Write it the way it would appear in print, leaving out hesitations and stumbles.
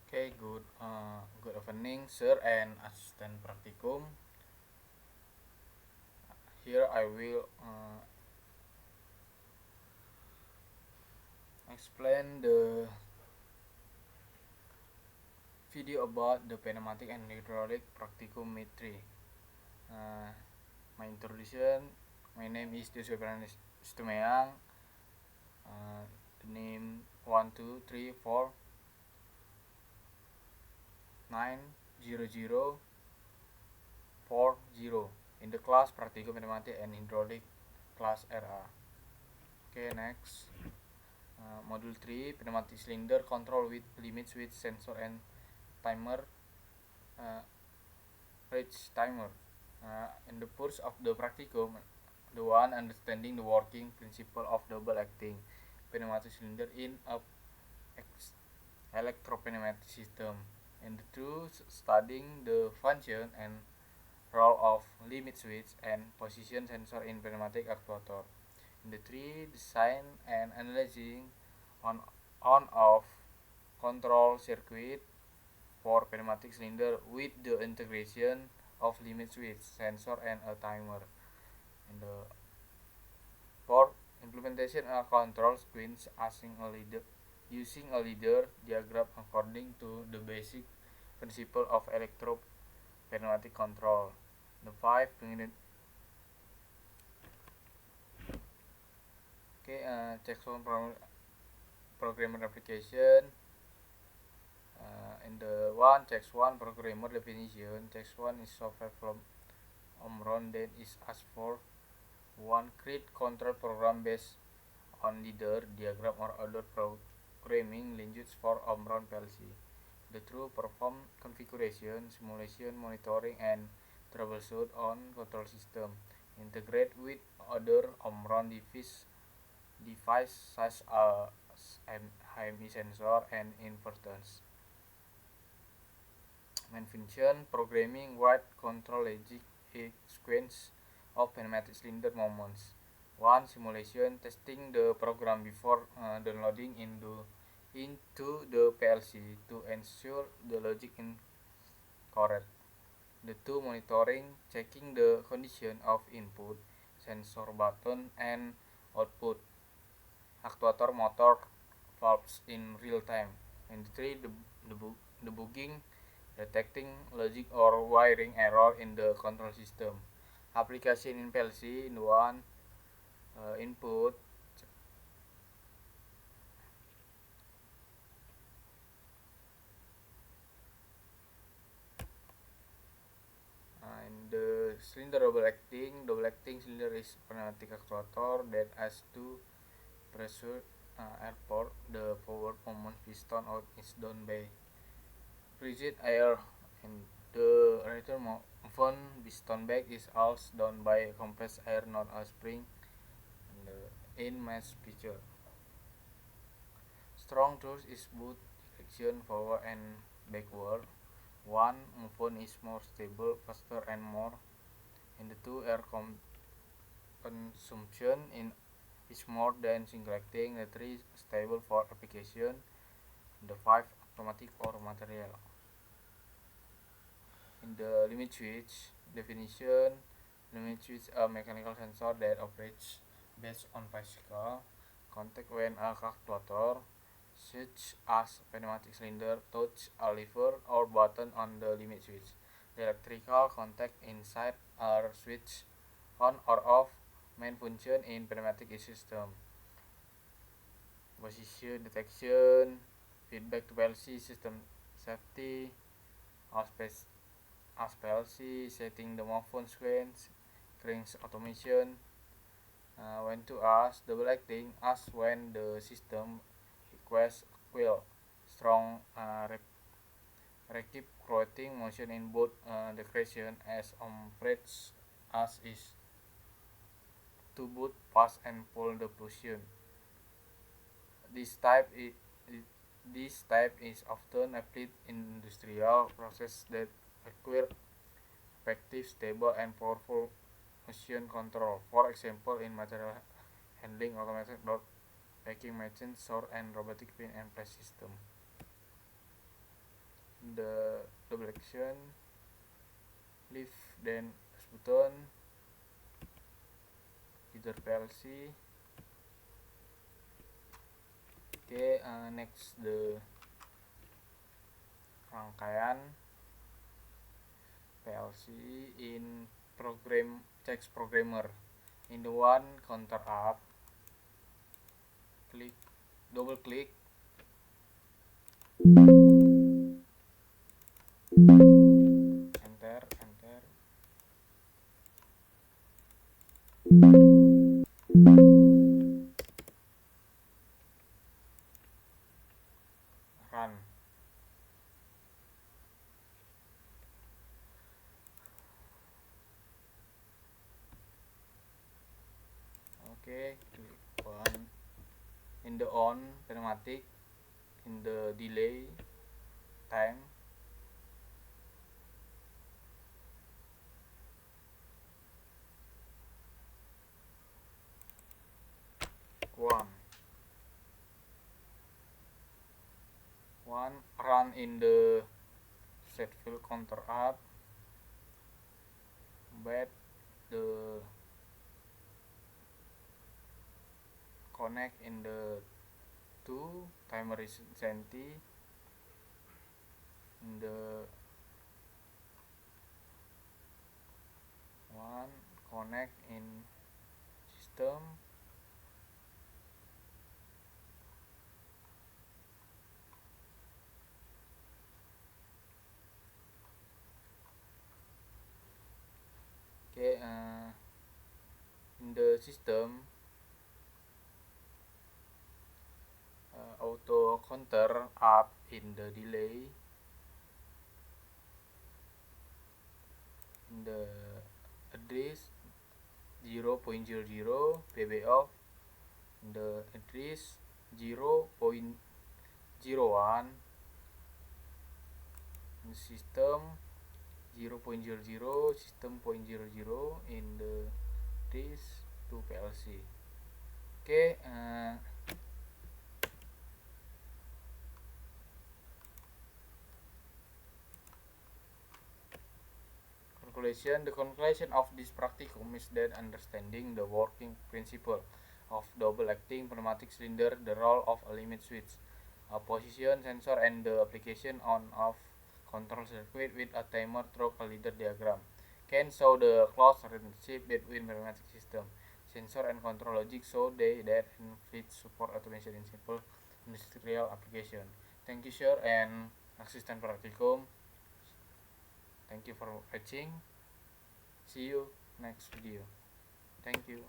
Okay, good evening, sir and assistant practicum. Here I will explain the video about the pneumatic and hydraulic practicum mid 3. Uh, my introduction. My name is Joshua Fernandes Stumeang. The name 123490040 in the class practicum pneumatic and hydraulic class RA. Okay, next. Module 3 pneumatic cylinder control with limit switch sensor and timer uh, reach timer. In the course of the practicum, the one understanding the working principle of double acting pneumatic cylinder in a electropneumatic system, and the two studying the function and role of limit switch and position sensor in pneumatic actuator. In the three design and analyzing on off control circuit for pneumatic cylinder with the integration of limit switch, sensor and a timer. And the for implementation a control screens using a leader diagram according to the basic principle of electro pneumatic control. The five okay, check one programmer application. In the one checks one programmer definition, checks one is software from Omron, then is asked for one create control program based on leader diagram or other programming language for Omron PLC. The true perform configuration, simulation, monitoring, and troubleshoot on control system. Integrate with other Omron device such as HMI sensor and inverters. Main function programming write control logic sequence of pneumatic cylinder moments. One simulation testing the program before downloading into the PLC to ensure the logic is correct. The two monitoring checking the condition of input, sensor button and output, actuator motor valves in real time. And three debugging detecting logic or wiring error in the control system. Application in PLC in one input and the cylinder double acting cylinder is pneumatic actuator that has two pressure airport. The power moment piston out is done by rigid air, and the return movement piston back is also done by compressed air, not a spring in mass picture. Strong thrust is both direction forward and backward. One movement is more stable, faster and more. In the two air consumption in is more than single acting. The three stable for application. The five automatic or material. In the limit switch definition, limit switch a mechanical sensor that operates based on physical contact when a actuator such as pneumatic cylinder touch a lever or button on the limit switch. The electrical contact inside are switch on or off. Main function in pneumatic system: position detection, feedback to PLC system safety, as PLC setting the movement sequence, cranks automation. When to ask double acting, ask when the system requires will strong reciprocating motion in both direction as operates as is to both pass and pull the position. This type is this type is often applied in industrial process that require effective, stable, and powerful motion control. For example, in material handling, automated door packing machines, sort and robotic pin and place system. the double action, lift then press button, leader PLC. Oke, next the rangkaian PLC in program text programmer. In the one counter up, double click, enter, run. Okay, click on in the on kinematic, in the delay time, one run in the set field counter up, but the connect in the two timer recently, in the one connect in system, okay, in the system, auto counter up in the delay, in the address 0.00 PB off, in the address 0.01, in the system 0.00 system 0.00 in the address to PLC. Okay, the conclusion of this practicum is that understanding the working principle of double acting pneumatic cylinder, the role of a limit switch, a position sensor, and the application on of control circuit with a timer through a leader diagram can show the close relationship between pneumatic system, sensor, and control logic, so that fleet support automation in simple industrial application. Thank you, sir, and assistant practicum. Thank you for watching. See you next video. Thank you.